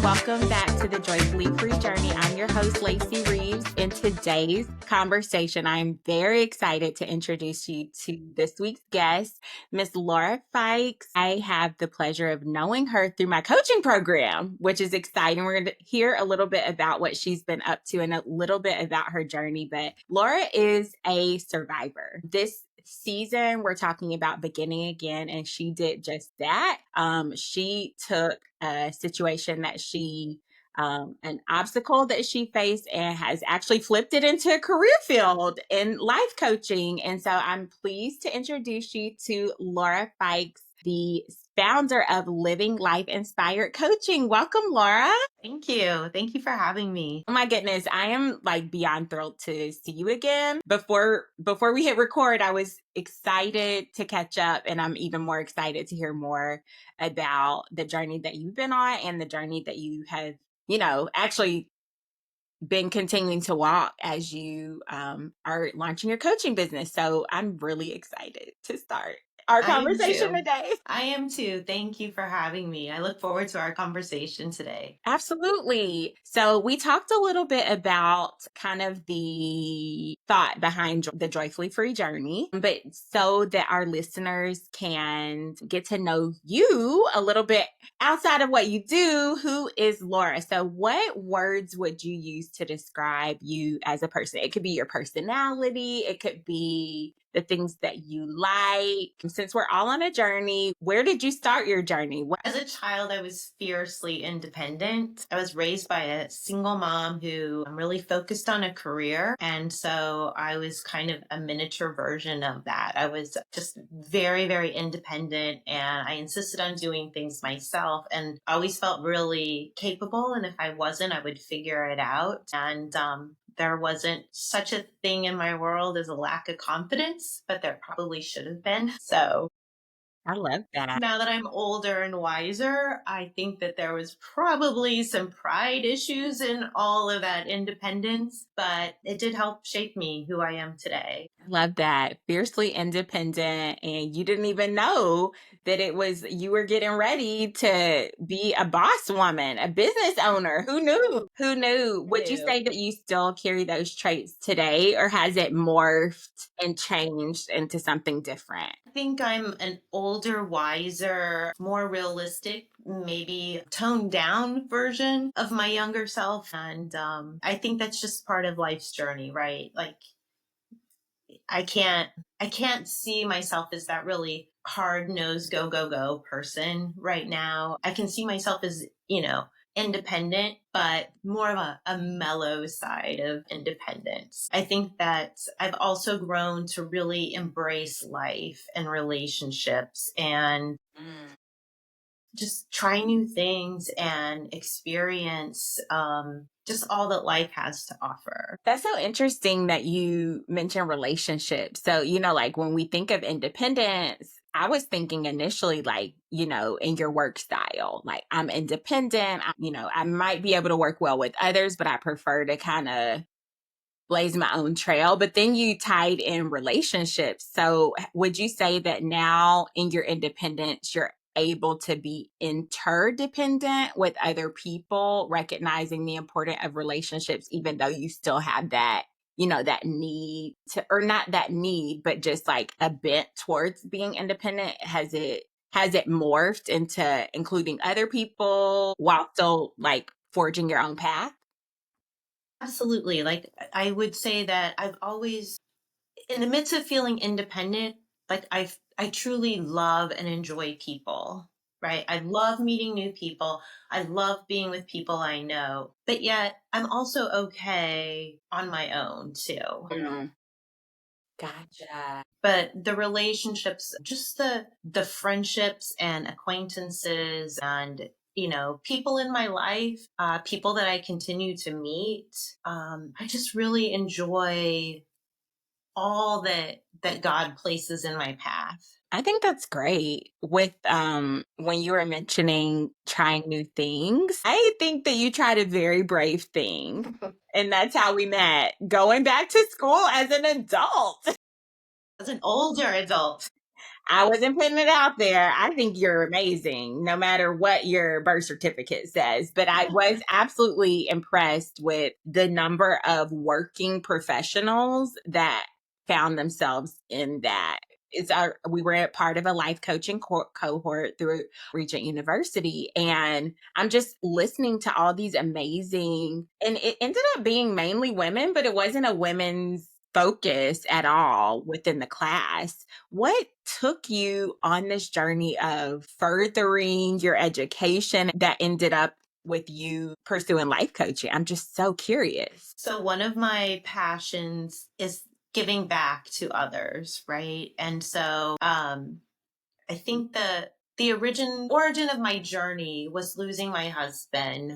and welcome back to the Joyfully Free Journey. I'm your host, Lacey Reaves. In today's conversation, I'm very excited to introduce you to this week's guest, Miss Laura Fickes. I have the pleasure of knowing her through my coaching program, which is exciting. We're going to hear a little bit about what she's been up to and a little bit about her journey, but Laura is a survivor. This season we're talking about beginning again, and she did just that. She took a situation that an obstacle that she faced and has actually flipped it into a career field in life coaching. And so I'm pleased to introduce you to Laura Fickes, the founder of Living Life Inspired Coaching. Welcome, Laura. Thank you. Thank you for having me. Oh my goodness, I am beyond thrilled to see you again. Before we hit record, I was excited to catch up, and I'm even more excited to hear more about the journey that you've been on and the journey that you have, actually been continuing to walk as you are launching your coaching business. So I'm really excited to start our conversation today. I am too. Thank you for having me. I look forward to our conversation today. Absolutely. So we talked a little bit about kind of the thought behind the Joyfully Free journey, but so that our listeners can get to know you a little bit outside of what you do, who is Laura? So what words would you use to describe you as a person? It could be your personality. It could be the things that you like. Since we're all on a journey, where did you start your journey? As a child, I was fiercely independent. I was raised by a single mom who really focused on a career. And so I was kind of a miniature version of that. I was just very, very independent, and I insisted on doing things myself, and I always felt really capable. And if I wasn't, I would figure it out. And there wasn't such a thing in my world as a lack of confidence, but there probably should have been. So I love that. now that I'm older and wiser, I think that there was probably some pride issues in all of that independence, but it did help shape me who I am today. I love that. Fiercely independent, and you didn't even know that you were getting ready to be a boss woman, a business owner. Who knew? Who knew? Would you say that you still carry those traits today, or has it morphed and changed into something different? I think I'm an older, wiser, more realistic, maybe toned down version of my younger self. And I think that's just part of life's journey, right? Like, I can't see myself as that really hard-nosed go person right now. I can see myself as, independent, but more of a mellow side of independence. I think that I've also grown to really embrace life and relationships and just try new things and experience just all that life has to offer. That's so interesting that you mentioned relationships. So, when we think of independence, I was thinking initially, in your work style, I'm independent. I might be able to work well with others, but I prefer to kind of blaze my own trail. But then you tied in relationships. So would you say that now in your independence, you're able to be interdependent with other people, recognizing the importance of relationships, even though you still have that, that need to, or not that need, but just like a bent towards being independent? Has it morphed into including other people while still forging your own path? Absolutely. Like, I would say that I've always, in the midst of feeling independent, I truly love and enjoy people, right? I love meeting new people. I love being with people I know, but yet I'm also okay on my own too. Mm. Gotcha. But the relationships, just the friendships and acquaintances and people in my life, people that I continue to meet, I just really enjoy all that God places in my path. I think that's great. With when you were mentioning trying new things, I think that you tried a very brave thing. And that's how we met, going back to school as an adult. As an older adult. I wasn't putting it out there. I think you're amazing, no matter what your birth certificate says. But I was absolutely impressed with the number of working professionals that found themselves in that. We were a part of a life coaching cohort through Regent University, and I'm just listening to all these amazing, and it ended up being mainly women, but it wasn't a women's focus at all within the class. What took you on this journey of furthering your education that ended up with you pursuing life coaching? I'm just so curious. So, one of my passions is giving back to others, right? And so, I think the origin of my journey was losing my husband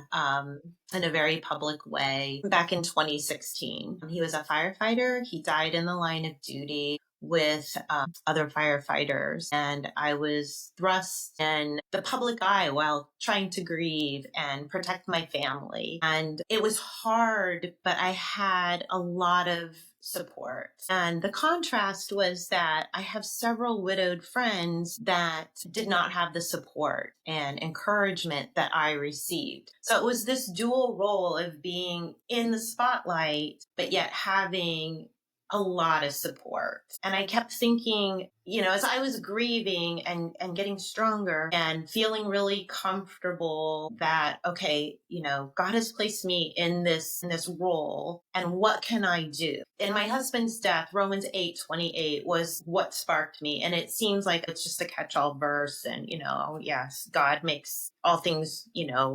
in a very public way back in 2016. He was a firefighter. He died in the line of duty with other firefighters, and I was thrust in the public eye while trying to grieve and protect my family. And it was hard, but I had a lot of support. And the contrast was that I have several widowed friends that did not have the support and encouragement that I received. So it was this dual role of being in the spotlight, but yet having a lot of support. And I kept thinking, as I was grieving and getting stronger and feeling really comfortable that, okay, God has placed me in this role, and what can I do? In my husband's death, Romans 8:28 was what sparked me. And it seems like it's just a catch-all verse. And, yes, God makes all things,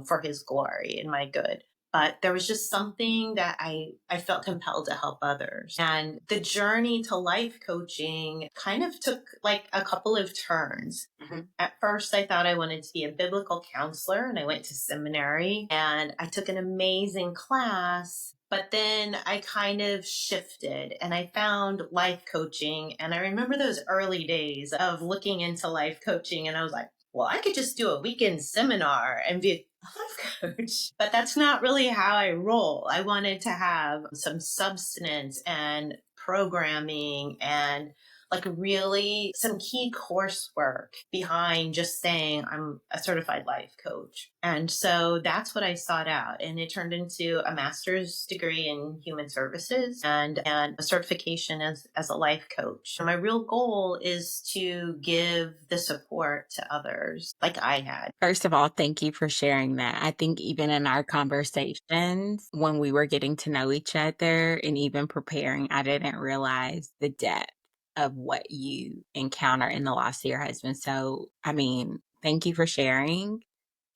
for his glory and my good. But there was just something that I felt compelled to help others. And the journey to life coaching kind of took like a couple of turns. Mm-hmm. At first, I thought I wanted to be a biblical counselor, and I went to seminary and I took an amazing class. But then I kind of shifted and I found life coaching. And I remember those early days of looking into life coaching, and I was like, well, I could just do a weekend seminar and be a life coach. But that's not really how I roll. I wanted to have some substance and programming and like really some key coursework behind just saying I'm a certified life coach. And so that's what I sought out. And it turned into a master's degree in human services and a certification as a life coach. And my real goal is to give the support to others like I had. First of all, thank you for sharing that. I think even in our conversations, when we were getting to know each other and even preparing, I didn't realize the depth of what you encounter in the loss of your husband. So, thank you for sharing.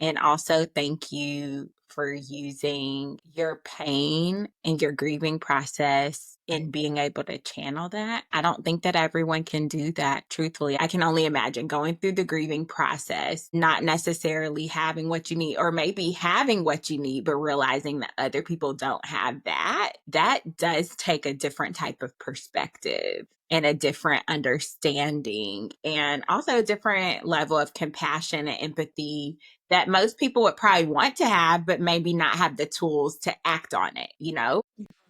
And also, thank you for using your pain and your grieving process and being able to channel that. I don't think that everyone can do that, truthfully. I can only imagine going through the grieving process, not necessarily having what you need, or maybe having what you need, but realizing that other people don't have that. That does take a different type of perspective and a different understanding, and also a different level of compassion and empathy that most people would probably want to have, but maybe not have the tools to act on it.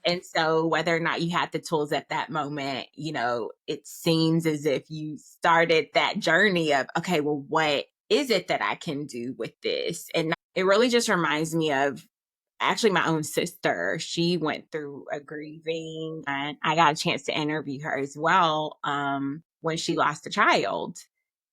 And so, whether or not you had the tools at that moment, it seems as if you started that journey of, okay, well, what is it that I can do with this? And it really just reminds me of actually my own sister. She went through a grieving, and I got a chance to interview her as well when she lost a child.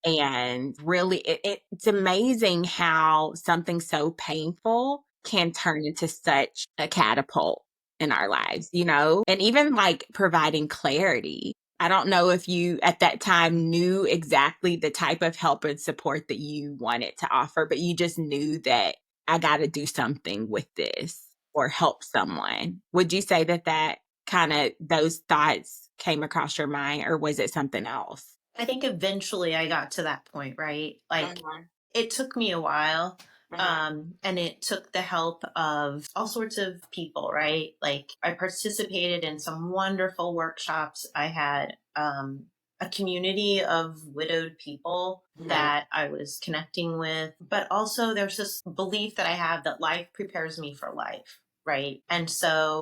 And really, it's amazing how something so painful can turn into such a catapult in our lives. And even like providing clarity. I don't know if you at that time knew exactly the type of help and support that you wanted to offer, but you just knew that I got to do something with this or help someone. Would you say that kind of those thoughts came across your mind, or was it something else? I think eventually I got to that point, right? Like Mhm, it took me a while. mhm, And it took the help of all sorts of people, right? Like I participated in some wonderful workshops. I had a community of widowed people mhm. that I was connecting with, but also there's this belief that I have that life prepares me for life. right? And so,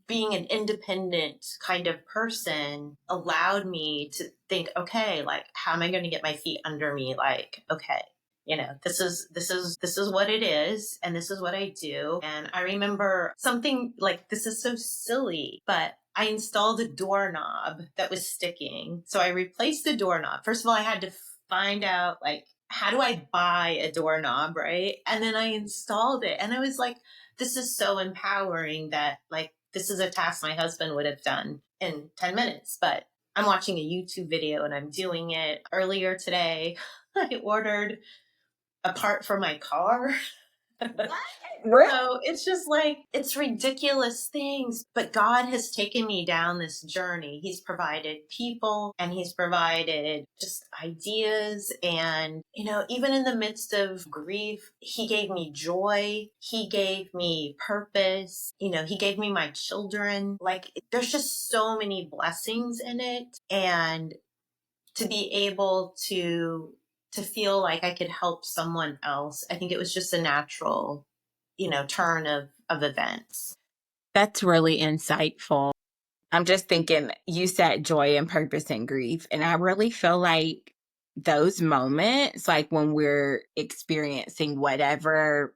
being an independent kind of person allowed me to think, okay, like, how am I going to get my feet under me? Like, okay, this is what it is, and this is what I do. And I remember something like, this is so silly, but I installed a doorknob that was sticking. So I replaced the doorknob. First of all, I had to find out, like, how do I buy a doorknob, right? And then I installed it, and I was like, this is so empowering that, like, this is a task my husband would have done in 10 minutes, but I'm watching a YouTube video and I'm doing it. Earlier today, I ordered a part for my car. What? Really? So it's just like, it's ridiculous things. But God has taken me down this journey. He's provided people and He's provided just ideas. And, even in the midst of grief, He gave me joy. He gave me purpose. He gave me my children. Like, there's just so many blessings in it. And to be able to feel like I could help someone else, I think it was just a natural, turn of events. That's really insightful. I'm just thinking, you said joy and purpose and grief. And I really feel like those moments, like when we're experiencing whatever,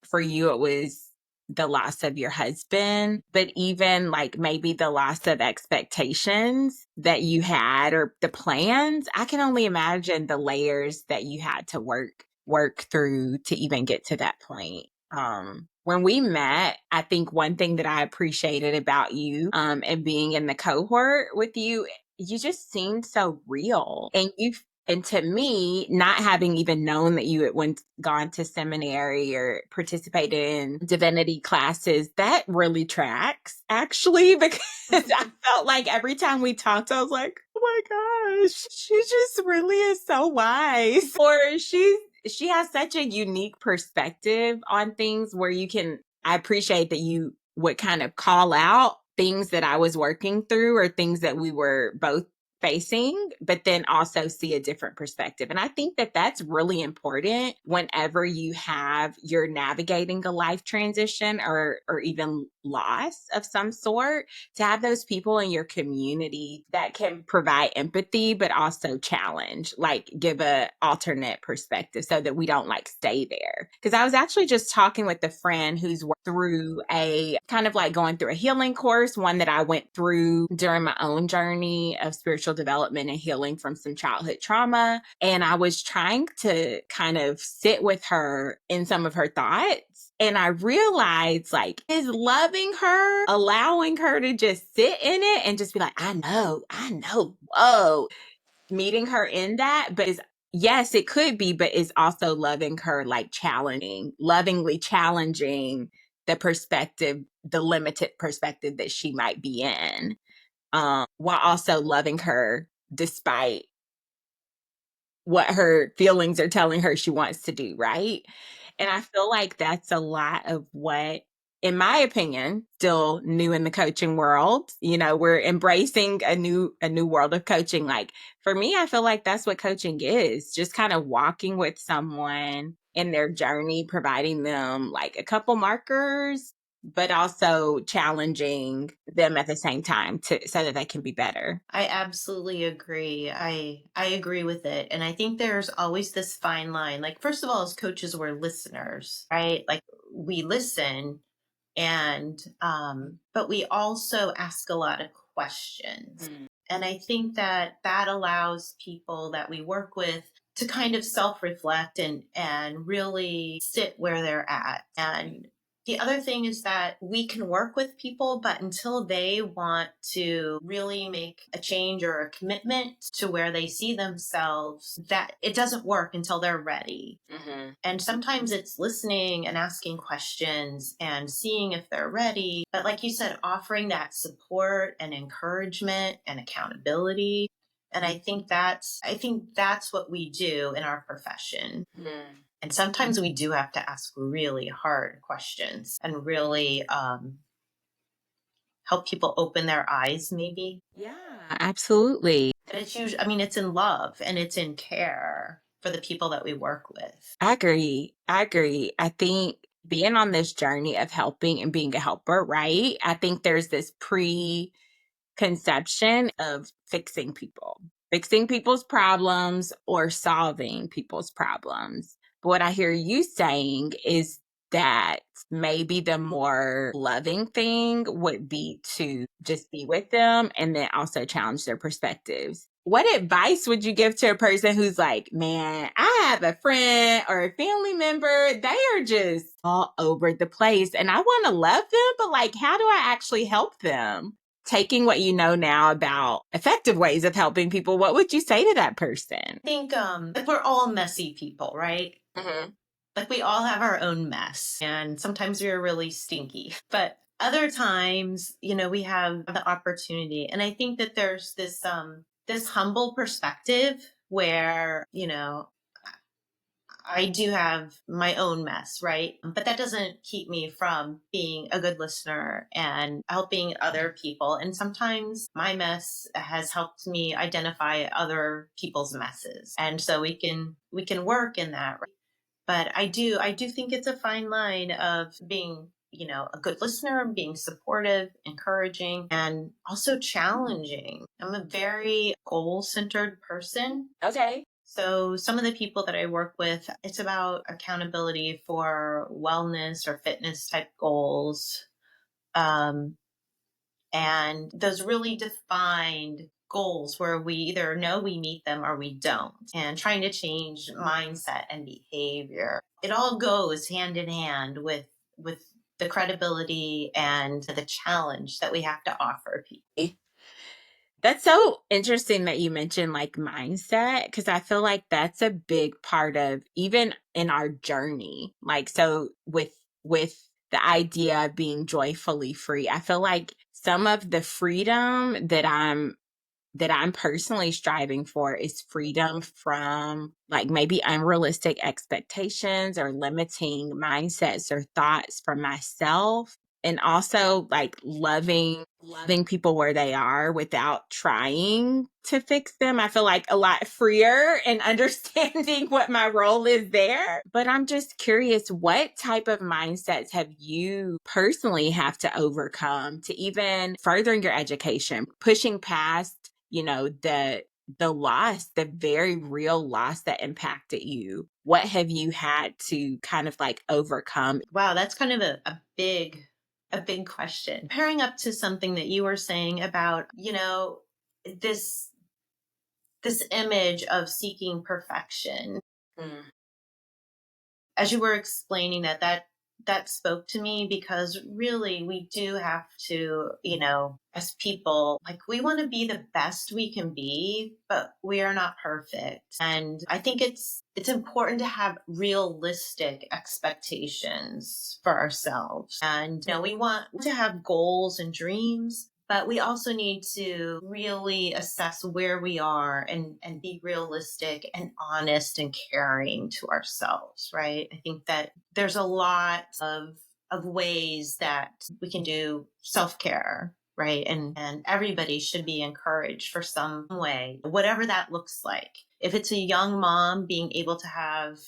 for you, it was the loss of your husband, but even like maybe the loss of expectations that you had or the plans, I can only imagine the layers that you had to work through to even get to that point. When we met, I think one thing that I appreciated about you, and being in the cohort with you, you just seemed so real. And to me, not having even known that you had gone to seminary or participated in divinity classes, that really tracks, actually, because I felt like every time we talked, I was like, oh my gosh, she just really is so wise. Or she has such a unique perspective on things where I appreciate that you would kind of call out things that I was working through or things that we were both facing, but then also see a different perspective. And I think that that's really important whenever you're navigating a life transition or even loss of some sort, to have those people in your community that can provide empathy, but also challenge, like give a alternate perspective so that we don't like stay there. Because I was actually just talking with a friend who's through a kind of like going through a healing course, one that I went through during my own journey of spiritual development and healing from some childhood trauma. And I was trying to kind of sit with her in some of her thoughts. And I realized, like, is loving her, allowing her to just sit in it and just be like, I know, whoa, meeting her in that. But yes, it could be, but it's also loving her, like lovingly challenging the perspective, the limited perspective that she might be in, while also loving her despite what her feelings are telling her she wants to do, right? And I feel like that's a lot of what, in my opinion, still new in the coaching world. We're embracing a new world of coaching. Like for me, I feel like that's what coaching is. Just kind of walking with someone in their journey, providing them like a couple markers, but also challenging them at the same time so that they can be better. I absolutely agree. I agree with it. And I think there's always this fine line. Like, first of all, as coaches, we're listeners, right? Like, we listen, and but we also ask a lot of questions. And I think that allows people that we work with to kind of self-reflect and really sit where they're at. And the other thing is that we can work with people, but until they want to really make a change or a commitment to where they see themselves, that it doesn't work until they're ready. And sometimes it's listening and asking questions and seeing if they're ready. But like you said, offering that support and encouragement and accountability. And I think that's what we do in our profession. And sometimes we do have to ask really hard questions and really help people open their eyes, maybe. Yeah, absolutely. But it's usually, I mean, it's in love and it's in care for the people that we work with. I agree. I think being on this journey of helping and being a helper, right? I think there's this preconception of fixing people's problems or solving people's problems. But what I hear you saying is that maybe the more loving thing would be to just be with them and then also challenge their perspectives. What advice would you give to a person who's like, man, I have a friend or a family member, they are just all over the place and I want to love them, but like, how do I actually help them? Taking what you know now about effective ways of helping people, what would you say to that person? I think like we're all messy people, right? Mm-hmm. Like we all have our own mess, and sometimes we're really stinky. But other times, we have the opportunity. And I think that there's this humble perspective where, I do have my own mess, right? But that doesn't keep me from being a good listener and helping other people. And sometimes my mess has helped me identify other people's messes. And so we can work in that. But I do think it's a fine line of being, a good listener, being supportive, encouraging, and also challenging. I'm a very goal-centered person. Okay. So some of the people that I work with, it's about accountability for wellness or fitness type goals. Um, and those really defined goals where we either know we meet them or we don't, and trying to change mindset and behavior. It all goes hand in hand with the credibility and the challenge that we have to offer people. That's so interesting that you mentioned like mindset, because I feel like that's a big part of even in our journey. Like, so with the idea of being joyfully free, I feel like some of the freedom that I'm personally striving for is freedom from like maybe unrealistic expectations or limiting mindsets or thoughts from myself. And also like loving people where they are without trying to fix them. I feel like a lot freer and understanding what my role is there. But I'm just curious, what type of mindsets have you personally have to overcome to even furthering your education, pushing past the very real loss that impacted you? What have you had to kind of like overcome? Wow, that's kind of a big question. Pairing up to something that you were saying about, this this image of seeking perfection. Mm. As you were explaining that spoke to me, because really we do have to, as people, like we want to be the best we can be, but we are not perfect. And I think it's important to have realistic expectations for ourselves. And we want to have goals and dreams, but we also need to really assess where we are and be realistic and honest and caring to ourselves, right? I think that there's a lot of ways that we can do self-care, right? And everybody should be encouraged for some way, whatever that looks like. If it's a young mom, being able to have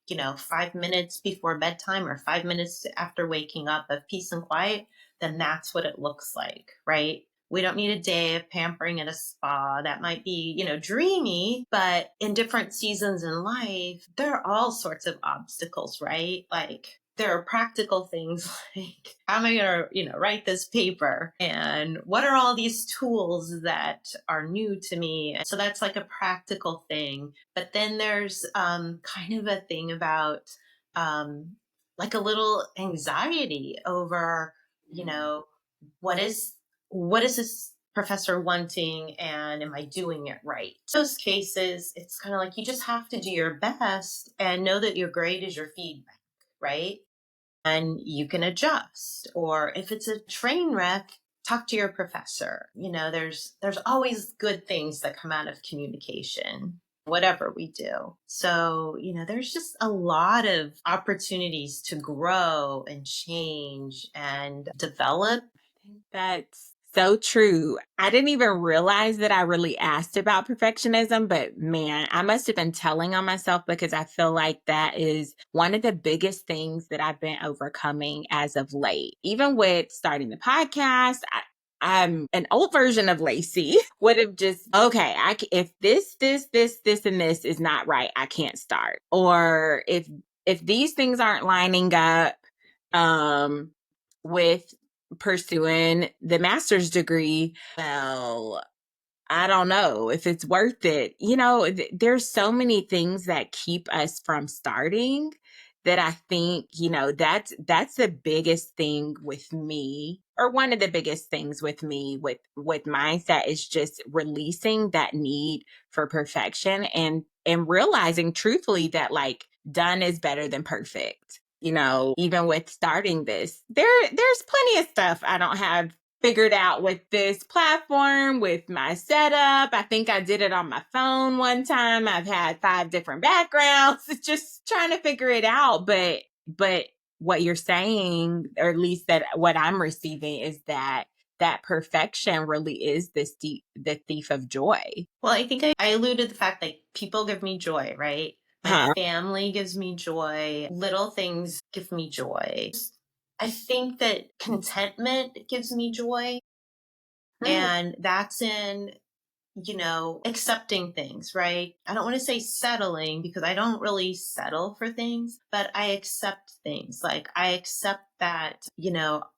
5 minutes before bedtime or 5 minutes after waking up of peace and quiet, then that's what it looks like, right? We don't need a day of pampering at a spa. That might be, dreamy, but in different seasons in life, there are all sorts of obstacles, right? Like there are practical things like how am I going to, write this paper? And what are all these tools that are new to me? So that's like a practical thing. But then there's kind of a thing about like a little anxiety over, you know, what is this professor wanting, and am I doing it right? In those cases, it's kind of like you just have to do your best and know that your grade is your feedback, right? And you can adjust. Or if it's a train wreck, talk to your professor. There's always good things that come out of communication, whatever we do. So, there's just a lot of opportunities to grow and change and develop. I think that's So true. I didn't even realize that I really asked about perfectionism, but man, I must have been telling on myself because I feel like that is one of the biggest things that I've been overcoming as of late. Even with starting the podcast, I'm an old version of Lacey would have just, okay, if this, and this is not right, I can't start. Or if these things aren't lining up, um, with pursuing the master's degree, well, I don't know if it's worth it. There's so many things that keep us from starting that I think, that's the biggest thing with me, or one of the biggest things with me with mindset, is just releasing that need for perfection and realizing truthfully that like done is better than perfect. Even with starting this, there's plenty of stuff I don't have figured out with this platform, with my setup. I think I did it on my phone one time. I've had 5 different backgrounds, just trying to figure it out. But what you're saying, or at least that what I'm receiving, is that perfection really is the thief of joy. Well, I think I alluded to the fact like people give me joy, right? My Huh. family gives me joy. Little things give me joy. I think that contentment gives me joy. Mm. And that's in, accepting things, right? I don't want to say settling because I don't really settle for things, but I accept things. Like I accept that,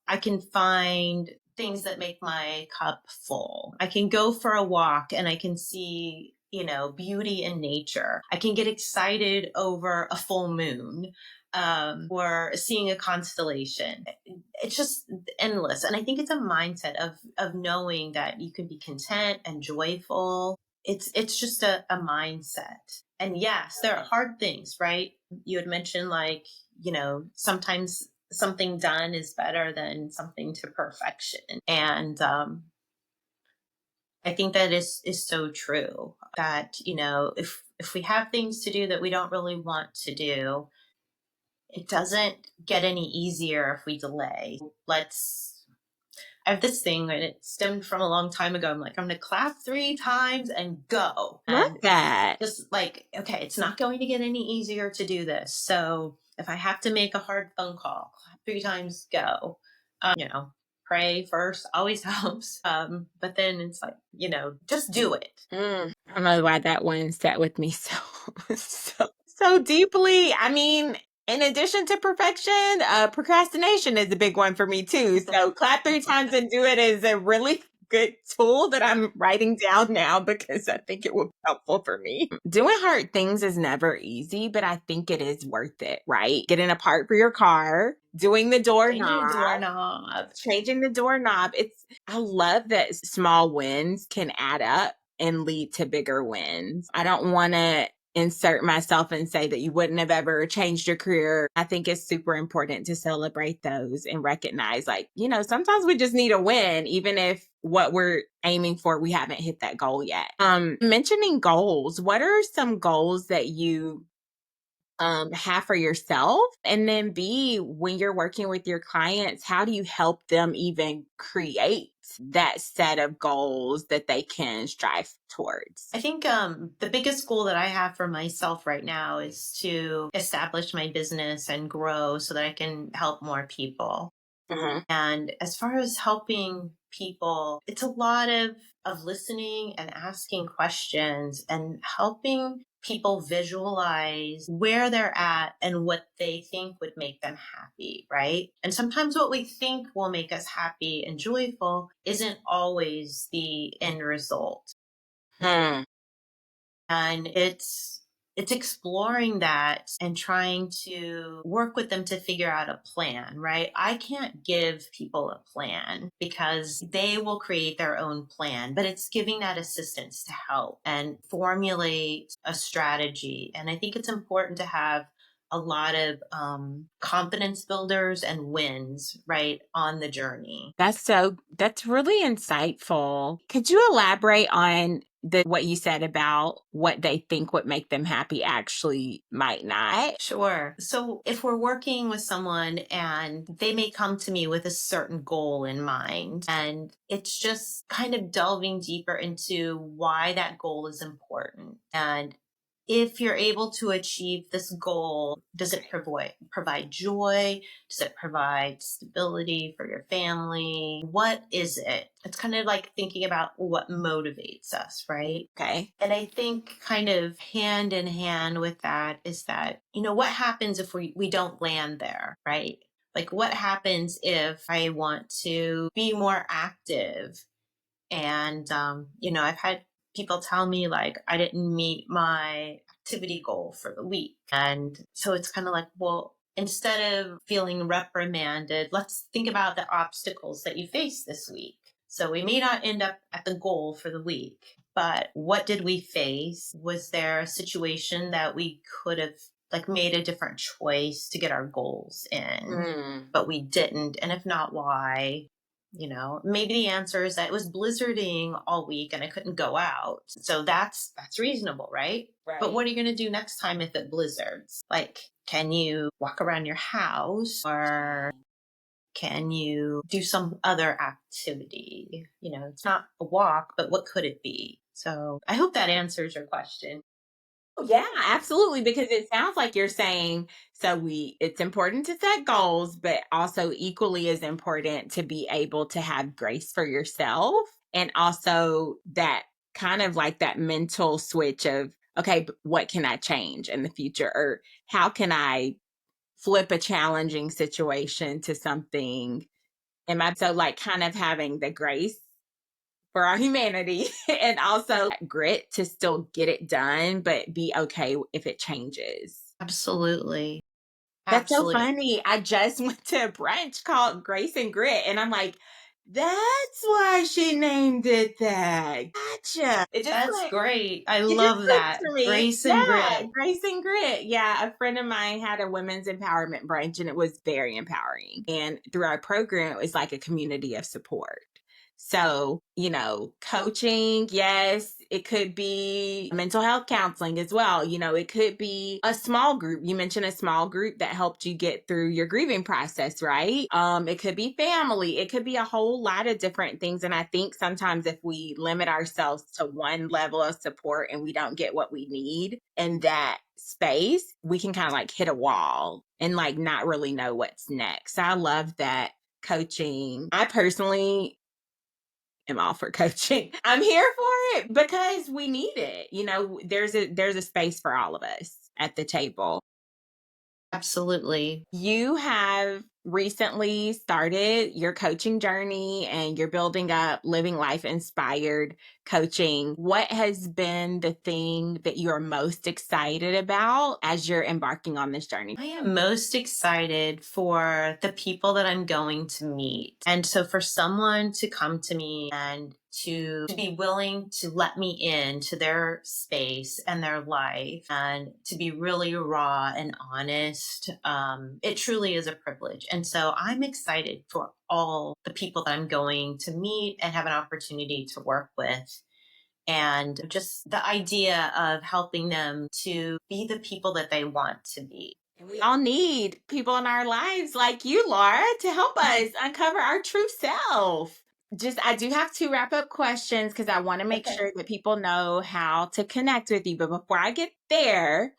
I can find things that make my cup full. I can go for a walk and I can see, beauty in nature. I can get excited over a full moon. Or seeing a constellation. It's just endless. And I think it's a mindset of knowing that you can be content and joyful. It's just a mindset. And yes, there are hard things, right? You had mentioned like, sometimes something done is better than something to perfection. And I think that is so true that, if we have things to do that we don't really want to do, it doesn't get any easier if we delay. I have this thing and it stemmed from a long time ago. I'm like, I'm going to clap 3 times and go. Love And that. just like, okay, it's not going to get any easier to do this. So if I have to make a hard phone call, clap 3 times, go. Pray first always helps. But then it's like, just do it. I don't know why that one sat with me so deeply. I mean, in addition to perfection, procrastination is a big one for me too. So clap 3 times and do it is a really good tool that I'm writing down now because I think it will be helpful for me. Doing hard things is never easy, but I think it is worth it, right? Getting a part for your car, doing the Changing doorknob, a doorknob. changing the doorknob. I love that small wins can add up and lead to bigger wins. I don't want to insert myself and say that you wouldn't have ever changed your career. I think it's super important to celebrate those and recognize, like, sometimes we just need a win, even if what we're aiming for, we haven't hit that goal yet. Mentioning goals, what are some goals that you have for yourself? And then B, when you're working with your clients, how do you help them even create that set of goals that they can strive towards? I think the biggest goal that I have for myself right now is to establish my business and grow so that I can help more people. Mhm. And as far as helping people, it's a lot of listening and asking questions and helping people visualize where they're at and what they think would make them happy, right? And sometimes what we think will make us happy and joyful isn't always the end result. Hmm. And it's exploring that and trying to work with them to figure out a plan, right? I can't give people a plan because they will create their own plan, but it's giving that assistance to help and formulate a strategy. And I think it's important to have a lot of confidence builders and wins right on the journey. That's really insightful. Could you elaborate on what you said about what they think would make them happy actually might not. Sure. So if we're working with someone and they may come to me with a certain goal in mind, and it's just kind of delving deeper into why that goal is important. And if you're able to achieve this goal, does it provide joy? Does it provide stability for your family? What is it? It's kind of like thinking about what motivates us, right? Okay. And I think kind of hand in hand with that is that, what happens if we don't land there, right? Like what happens if I want to be more active and, I've had people tell me like I didn't meet my activity goal for the week. And so it's kind of like, well, instead of feeling reprimanded, let's think about the obstacles that you faced this week. So we may not end up at the goal for the week, but what did we face? Was there a situation that we could have like made a different choice to get our goals in, but we didn't? And if not, why? Maybe the answer is that it was blizzarding all week and I couldn't go out. So that's reasonable, right? But what are you going to do next time if it blizzards? Like, can you walk around your house or can you do some other activity? It's not a walk, but what could it be? So I hope that answers your question. Yeah, absolutely. Because it sounds like you're saying it's important to set goals, but also equally as important to be able to have grace for yourself. And also that kind of like that mental switch of, okay, what can I change in the future? Or how can I flip a challenging situation to something? Am I so like kind of having the grace for our humanity and also grit to still get it done, but be okay if it changes. Absolutely. That's so Absolutely. funny. I just went to a brunch called Grace and Grit, and I'm like, that's why she named it that. Gotcha. That's great. I It just love clicked that. for me. Grace and Yeah, grit. Grace and Grit. Yeah, a friend of mine had a women's empowerment brunch and it was very empowering. And through our program, it was like a community of support. So, coaching, yes, it could be mental health counseling as well. It could be a small group. You mentioned a small group that helped you get through your grieving process, right? It could be family. It could be a whole lot of different things. And I think sometimes if we limit ourselves to one level of support and we don't get what we need in that space, we can kind of like hit a wall and like not really know what's next. So I love that coaching. I personally am all for coaching. I'm here for it because we need it. There's a space for all of us at the table. Absolutely. You have recently started your coaching journey and you're building up Living Life Inspired coaching. What has been the thing that you're most excited about as you're embarking on this journey? I am most excited for the people that I'm going to meet. And so for someone to come to me and to be willing to let me into their space and their life and to be really raw and honest, it truly is a privilege. And so I'm excited for all the people that I'm going to meet and have an opportunity to work with. And just the idea of helping them to be the people that they want to be. And we all need people in our lives like you, Laura, to help us uncover our true self. I do have two wrap up questions because I want to make Okay. sure that people know how to connect with you. But before I get there,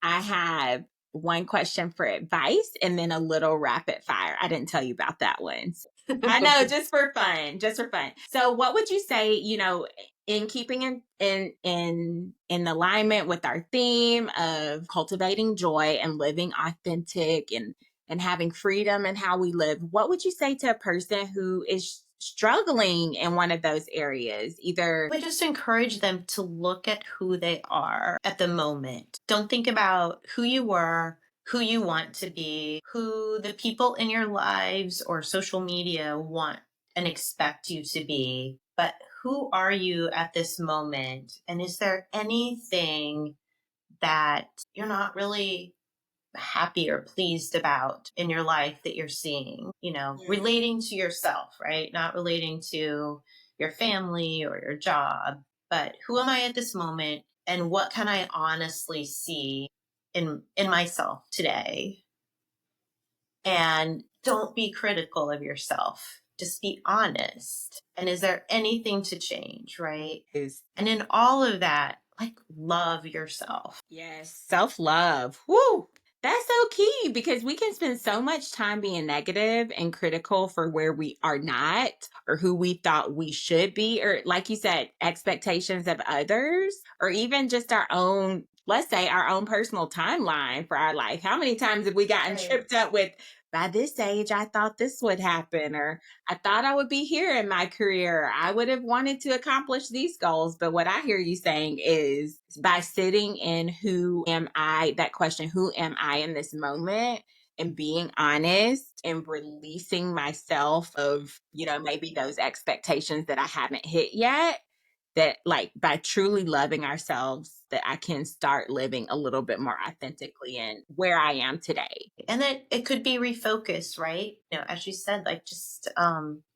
I have one question for advice and then a little rapid fire. I didn't tell you about that one. I know, just for fun, just for fun. So, what would you say? In keeping in alignment with our theme of cultivating joy and living authentic and having freedom in how we live, what would you say to a person who is struggling in one of those areas? Either We just encourage them to look at who they are at the moment. Don't think about who you were, who you want to be, who the people in your lives or social media want and expect you to be, but who are you at this moment? And is there anything that you're not really happy or pleased about in your life that you're seeing, relating to yourself, right? Not relating to your family or your job. but who am I at this moment? And what can I honestly see in myself today? And don't be critical of yourself. Just be honest. And is there anything to change, right? Is And in all of that, like, love yourself. yes, self-love. Woo! That's so key because we can spend so much time being negative and critical for where we are not or who we thought we should be, or like you said, expectations of others, or even just our own, let's say, our own personal timeline for our life. How many times have we gotten Right. tripped up with, by this age, I thought this would happen, or I thought I would be here in my career. I would have wanted to accomplish these goals. But what I hear you saying is by sitting in who am I, that question, who am I in this moment? And being honest and releasing myself of, maybe those expectations that I haven't hit yet. That, like, by truly loving ourselves, that I can start living a little bit more authentically in where I am today. And then it could be refocused, right? As you said, like, just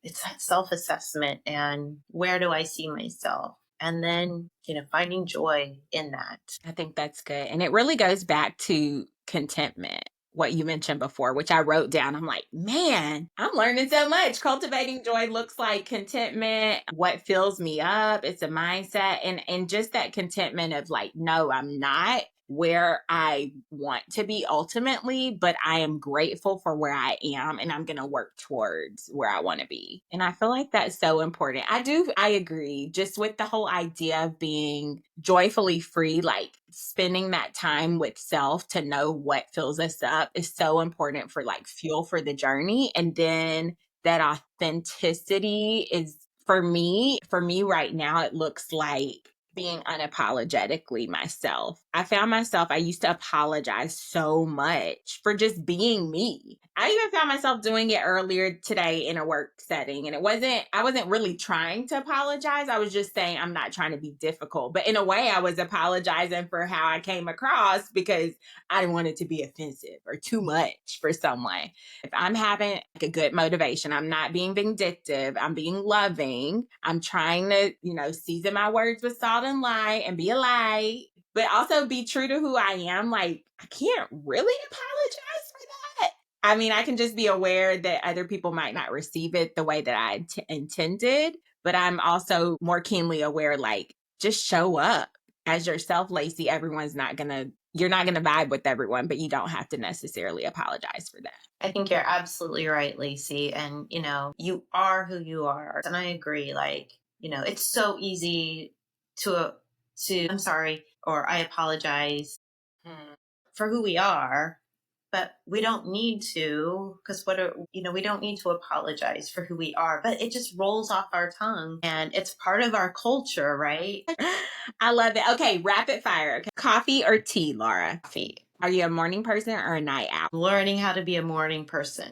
it's that self-assessment and where do I see myself? And then, finding joy in that. I think that's good. And it really goes back to contentment, what you mentioned before, which I wrote down. I'm like, man, I'm learning so much. Cultivating joy looks like contentment, what fills me up. It's a mindset, and just that contentment of like, no, I'm not where I want to be ultimately, but I am grateful for where I am and I'm going to work towards where I want to be. And I feel like that's so important. I agree just with the whole idea of being joyfully free, like spending that time with self to know what fills us up is so important for like fuel for the journey. And then that authenticity is for me right now, it looks like being unapologetically myself. I used to apologize so much for just being me. I even found myself doing it earlier today in a work setting. And I wasn't really trying to apologize. I was just saying, I'm not trying to be difficult. But in a way, I was apologizing for how I came across because I didn't want it to be offensive or too much for someone. If I'm having like a good motivation, I'm not being vindictive, I'm being loving, I'm trying to, season my words with salt and light and be a light, but also be true to who I am. Like, I can't really apologize for that. I mean, I can just be aware that other people might not receive it the way that I intended, but I'm also more keenly aware, like, just show up as yourself, Lacey. You're not gonna vibe with everyone, but you don't have to necessarily apologize for that. I think you're absolutely right, Lacey. And, you are who you are. And I agree. Like, it's so easy I'm sorry, or I apologize for who we are, but we don't need to, because we don't need to apologize for who we are, but it just rolls off our tongue and it's part of our culture, right? I love it. Okay, rapid fire. Okay. Coffee or tea, Laura? Coffee. Are you a morning person or a night owl? Learning how to be a morning person.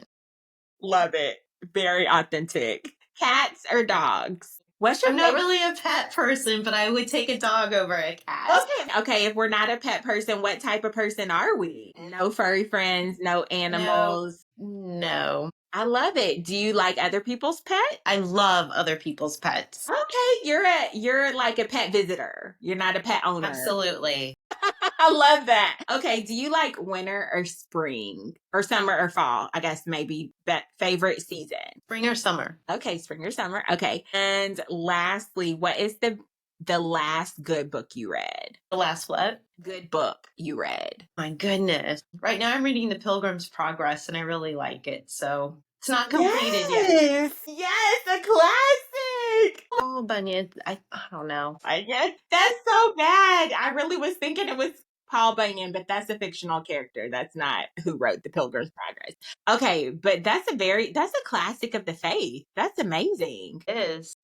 Love it. Very authentic. Cats or dogs? What's your I'm not favorite? really a pet person, but I would take a dog over a cat. Okay, if we're not a pet person, what type of person are we? No furry friends, no animals. No. I love it. Do you like other people's pets? I love other people's pets. Okay, you're like a pet visitor. You're not a pet owner. Absolutely. I love that. Okay, do you like winter or spring or summer or fall? I guess maybe favorite season. Spring or summer? Okay, spring or summer. Okay. And lastly, what is the last good book you read? The last what? Good book you read. My goodness. Right now I'm reading The Pilgrim's Progress and I really like it. So it's not completed yet. Yes, a classic. Oh, Bunyan. I don't know. I guess that's so bad. I really was thinking it was Paul Bunyan, but that's a fictional character. That's not who wrote The Pilgrim's Progress. Okay, but that's a classic of the faith. That's amazing. It is.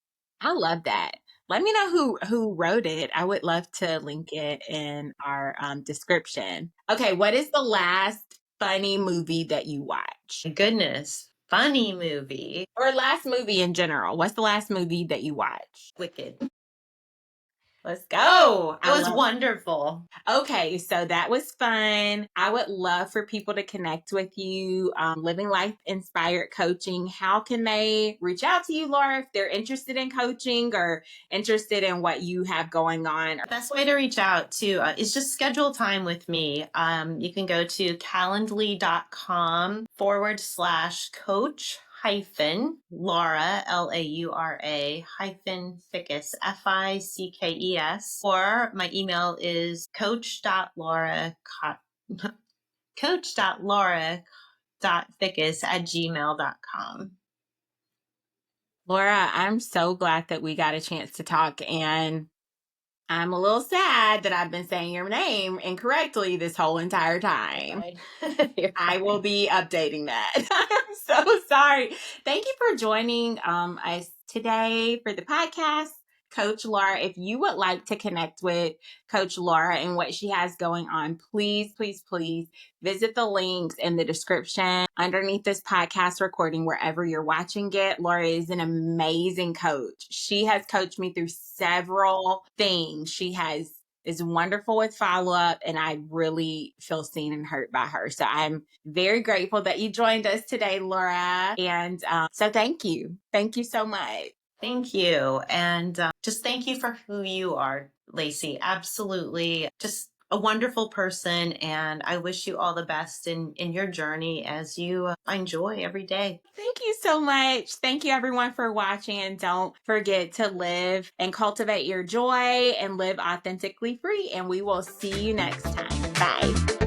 I love that. Let me know who wrote it. I would love to link it in our description. Okay, what is the last funny movie that you watched? My goodness. Funny movie. Or last movie in general. What's the last movie that you watched? Wicked. Let's go. It was wonderful. Okay, so that was fun. I would love for people to connect with you, Living Life Inspired Coaching. How can they reach out to you, Laura, if they're interested in coaching or interested in what you have going on? The best way to reach out to is just schedule time with me. You can go to calendly.com/coach hyphen Laura, Laura hyphen Fickes, Fickes, or my email is coach.laura.fickes@gmail.com. Laura, I'm so glad that we got a chance to talk, and I'm a little sad that I've been saying your name incorrectly this whole entire time. I will be updating that. I'm so sorry. Thank you for joining us today for the podcast, Coach Laura. If you would like to connect with Coach Laura and what she has going on, please, please, please visit the links in the description underneath this podcast recording, wherever you're watching it. Laura is an amazing coach. She has coached me through several things. She is wonderful with follow-up, and I really feel seen and heard by her. So I'm very grateful that you joined us today, Laura. And so thank you. Thank you so much. Thank you. And just thank you for who you are, Lacey. Absolutely. Just a wonderful person. And I wish you all the best in your journey as you find joy every day. Thank you so much. Thank you, everyone, for watching. And don't forget to live and cultivate your joy and live authentically free. And we will see you next time. Bye.